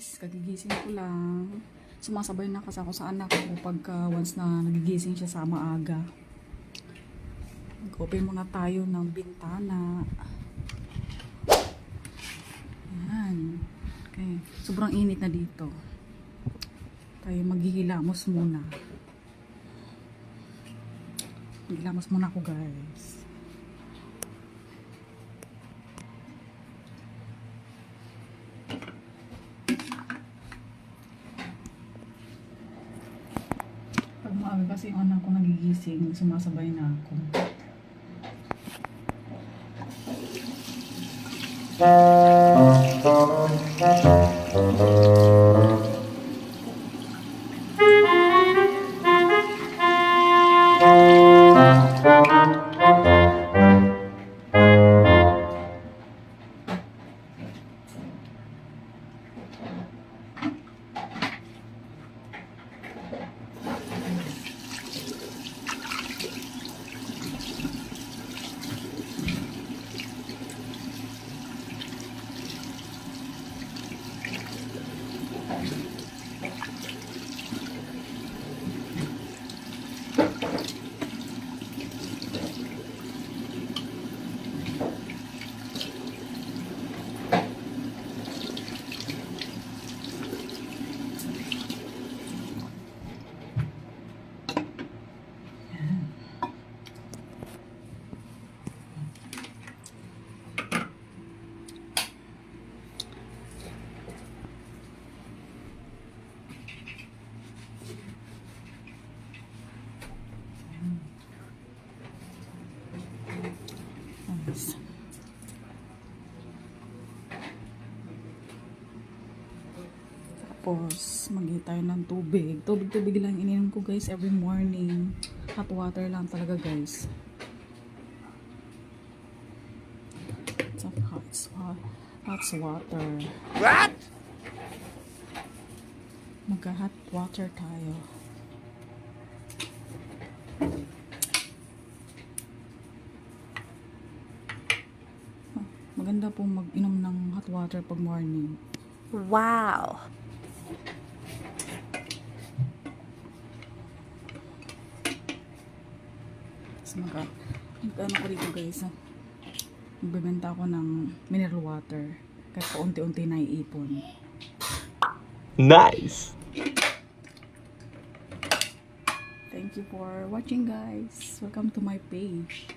guys, kagigising ko lang. Sumasabay na kasi ako sa anak ko pagka once na nagigising siya sa maaga. Mag-open muna tayo ng bintana. Ayan. Okay. Sobrang init na dito. Tayo maghihilamos muna. Maghihilamos muna ako guys. Pag maaga kasi yung anak ko nagigising, sumasabay na ako. Tapos, mag-iit tayo ng tubig. Tubig lang ininom ko guys every morning. Hot water lang talaga guys. Hot water. What? Mag-hot water tayo. Maganda po mag-inom ng hot water pag morning. Wow. Ano ko dito guys, magbebenta ako ng mineral water kahit paunti-unti na iipon. Nice! Thank you for watching guys. Welcome to my page.